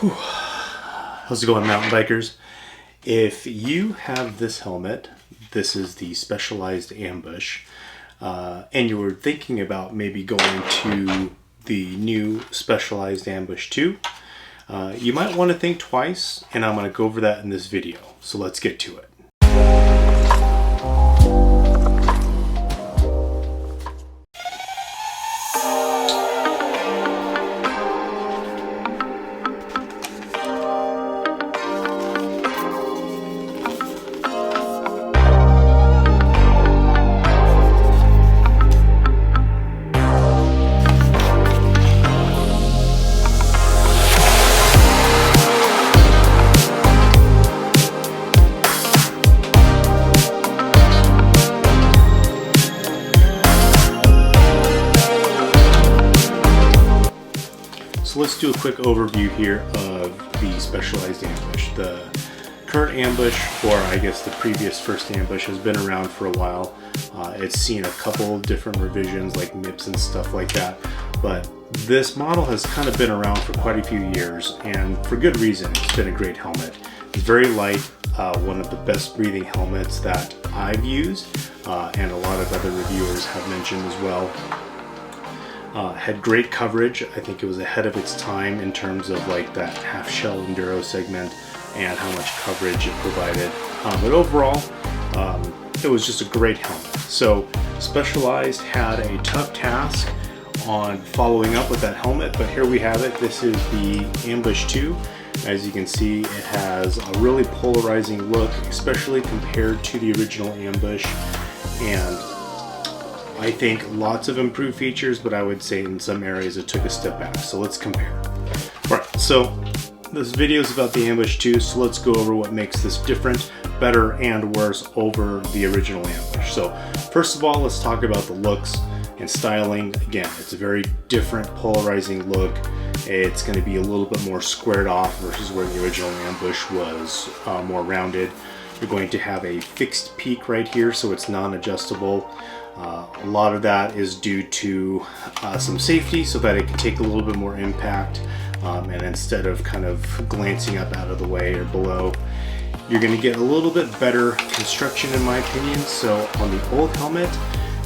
How's it going, mountain bikers? If you have this helmet, this is the Specialized Ambush, and you were thinking about maybe going to the new Specialized Ambush 2, you might want to think twice, and I'm going to go over that in this video. So let's get to it. So let's do a quick overview here of the Specialized Ambush. The current ambush, or I guess the previous first ambush, has been around for a while. It's seen a couple different revisions like MIPS and stuff like that, but this model has kind of been around for quite a few years, and for good reason. It's been a great helmet. It's very light, one of the best breathing helmets that I've used, and a lot of other reviewers have mentioned as well. Had great coverage. I think it was ahead of its time in terms of like that half shell enduro segment and how much coverage it provided. But overall, it was just a great helmet. So Specialized had a tough task on following up with that helmet, but here we have it. This is the Ambush 2. As you can see, it has a really polarizing look, especially compared to the original Ambush, and I think lots of improved features, but I would say in some areas it took a step back. So let's compare. All right, so this video is about the Ambush 2, so let's go over what makes this different, better, and worse over the original Ambush. So first of all, let's talk about the looks and styling. Again, it's a very different polarizing look. It's going to be a little bit more squared off versus where the original Ambush was more rounded. You're going to have a fixed peak right here, so it's non-adjustable. A lot of that is due to some safety, so that it can take a little bit more impact, and instead of kind of glancing up out of the way or below, you're going to get a little bit better construction in my opinion. So on the old helmet,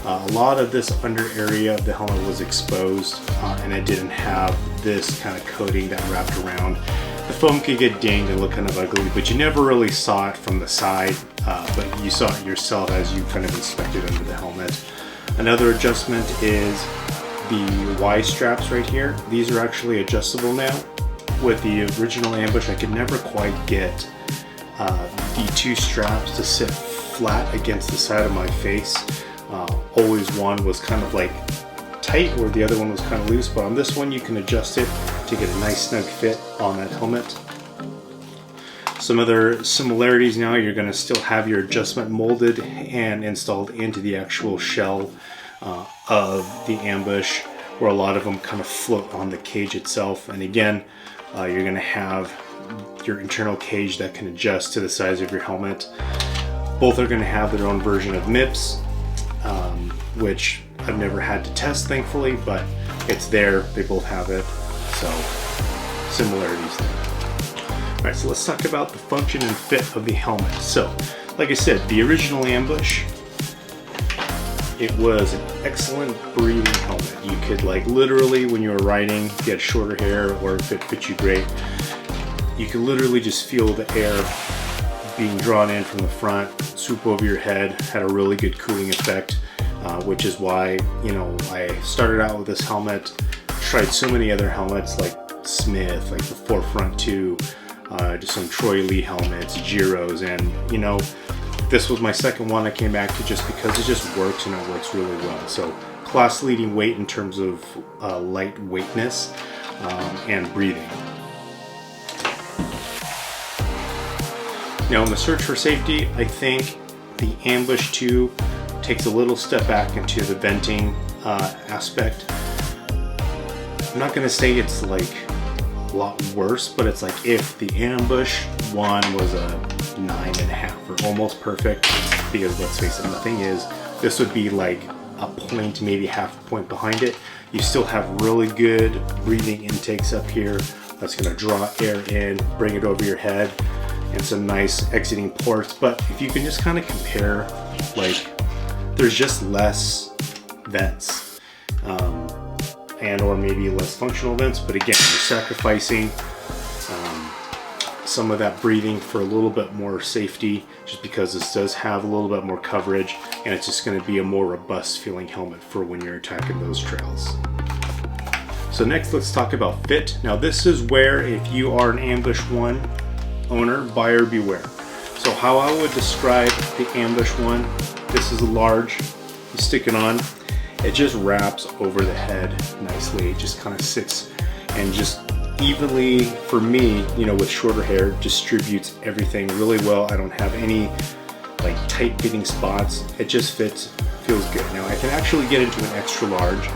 a lot of this under area of the helmet was exposed, and it didn't have this kind of coating that wrapped around. The foam could get dinged and look kind of ugly, but you never really saw it from the side, but you saw it yourself as you kind of inspected under the helmet. Another adjustment is the Y straps right here. These are actually adjustable now. With the original Ambush, I could never quite get the two straps to sit flat against the side of my face. Always one was kind of like tight where the other one was kind of loose, but on this one you can adjust it to get a nice snug fit on that helmet. Some other similarities now, you're going to still have your adjustment molded and installed into the actual shell of the Ambush, where a lot of them kind of float on the cage itself. And again, you're going to have your internal cage that can adjust to the size of your helmet. Both are going to have their own version of MIPS, which I've never had to test, thankfully, but it's there. They both have it, so similarities there. All right, so let's talk about the function and fit of the helmet. So, like I said, the original Ambush, it was an excellent breathing helmet. You could, like, literally when you were riding, if you had shorter hair or if it fit you great, you could literally just feel the air being drawn in from the front, swoop over your head, had a really good cooling effect. Which is why, you know, I started out with this helmet, tried so many other helmets like Smith, like the Forefront 2, just some Troy Lee helmets, Giros, and you know, this was my second one I came back to just because it just works, and it works really well. So class leading weight in terms of lightweightness and breathing. Now in the search for safety, I think the Ambush 2 takes a little step back into the venting aspect. I'm not going to say it's like a lot worse, but it's like if the Ambush 1 was a 9.5 or almost perfect, because let's face it, the thing is, this would be like a point, maybe half a point behind it. You still have really good breathing intakes up here, that's going to draw air in, bring it over your head, and some nice exiting ports. But if you can just kind of compare, like, there's just less vents, and or maybe less functional vents, but again, you're sacrificing some of that breathing for a little bit more safety, just because this does have a little bit more coverage, and it's just going to be a more robust feeling helmet for when you're attacking those trails. So next, let's talk about fit. Now this is where, if you are an Ambush 1 owner, buyer beware. So how I would describe the Ambush 1, this is a large, you stick it on, it just wraps over the head nicely. It just kind of sits and just evenly, for me, you know, with shorter hair, distributes everything really well. I don't have any like tight fitting spots. It just fits, feels good. Now I can actually get into an extra large,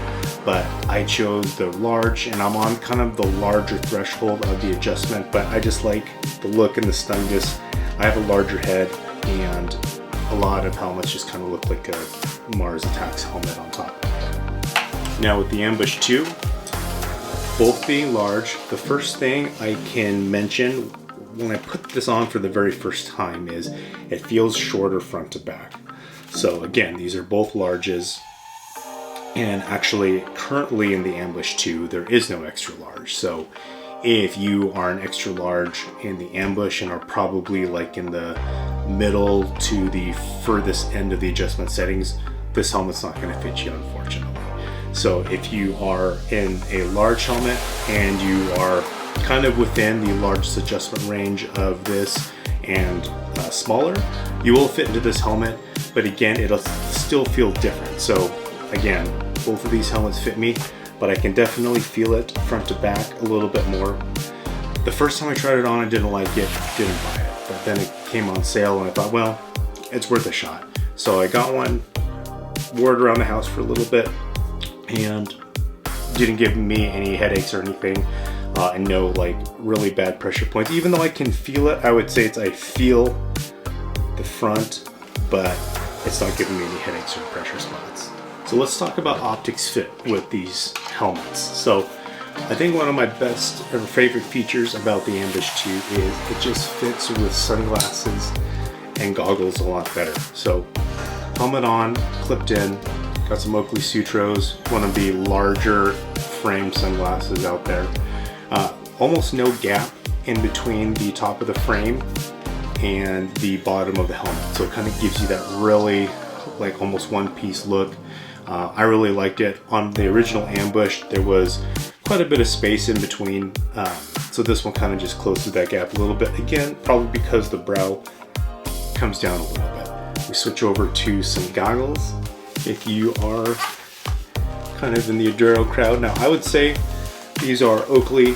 but I chose the large, and I'm on kind of the larger threshold of the adjustment, but I just like the look and the stungus. I have a larger head, and a lot of helmets just kind of look like a Mars Attacks helmet on top. Now with the Ambush 2, both being large, the first thing I can mention when I put this on for the very first time is it feels shorter front to back. So again, these are both larges, and actually currently in the Ambush 2 there is no extra large. So if you are an extra large in the Ambush and are probably like in the middle to the furthest end of the adjustment settings, this helmet's not going to fit you, unfortunately. So if you are in a large helmet and you are kind of within the largest adjustment range of this and smaller, you will fit into this helmet, but again, it'll still feel different. So again, both of these helmets fit me, but I can definitely feel it front to back a little bit more. The first time I tried it on, I didn't like it, didn't buy it, but then it came on sale and I thought, well, it's worth a shot. So I got one, wore it around the house for a little bit, and didn't give me any headaches or anything, and no like really bad pressure points. Even though I can feel it, I would say I feel the front, but it's not giving me any headaches or pressure spots. So let's talk about optics fit with these helmets. So I think one of my best or favorite features about the Ambush 2 is it just fits with sunglasses and goggles a lot better. So helmet on, clipped in, got some Oakley Sutros, one of the larger frame sunglasses out there. Almost no gap in between the top of the frame and the bottom of the helmet. So it kind of gives you that really like almost one-piece look. I really liked it. On the original Ambush, there was quite a bit of space in between. So this one kind of just closes that gap a little bit. Again, probably because the brow comes down a little bit. We switch over to some goggles. If you are kind of in the Enduro crowd. Now I would say these are Oakley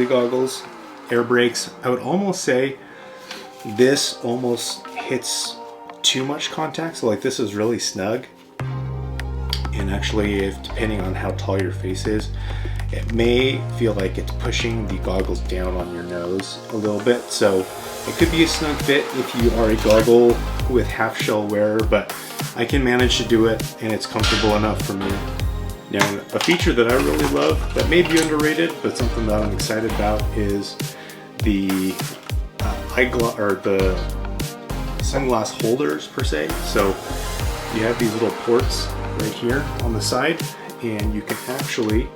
goggles, air brakes. I would almost say this almost hits too much contact, so like this is really snug, and actually if depending on how tall your face is, it may feel like it's pushing the goggles down on your nose a little bit. So it could be a snug fit if you are a goggle with half shell wearer, but I can manage to do it and it's comfortable enough for me. Now a feature that I really love that may be underrated but something that I'm excited about is the the sunglass holders per se. So you have these little ports right here on the side, and you can actually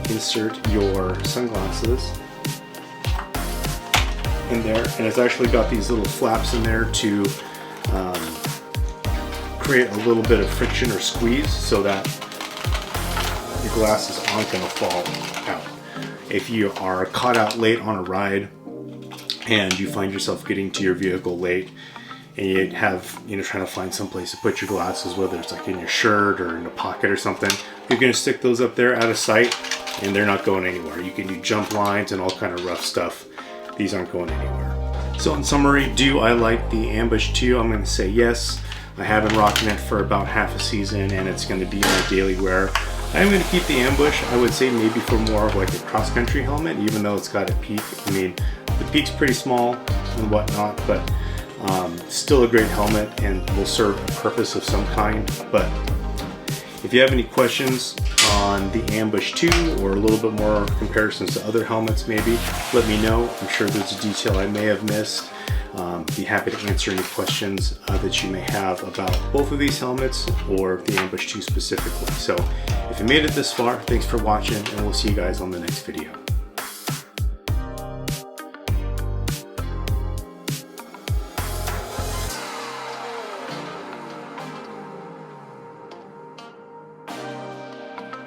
insert your sunglasses in there, and it's actually got these little flaps in there to create a little bit of friction or squeeze so that your glasses aren't going to fall out. If you are caught out late on a ride and you find yourself getting to your vehicle late and you have, trying to find some place to put your glasses, whether it's like in your shirt or in a pocket or something, you're going to stick those up there out of sight and they're not going anywhere. You can do jump lines and all kind of rough stuff. These aren't going anywhere. So in summary, do I like the Ambush 2? I'm going to say yes. I have been rocking it for about half a season and it's going to be my daily wear. I'm going to keep the Ambush, I would say maybe for more of like a cross-country helmet, even though it's got a peak. I mean, the peak's pretty small and whatnot, but still a great helmet and will serve a purpose of some kind. But If you have any questions on the Ambush 2 or a little bit more comparisons to other helmets maybe, let me know. I'm sure there's a detail I may have missed. Be happy to answer any questions that you may have about both of these helmets or the Ambush 2 specifically. So if you made it this far, thanks for watching, and we'll see you guys on the next video.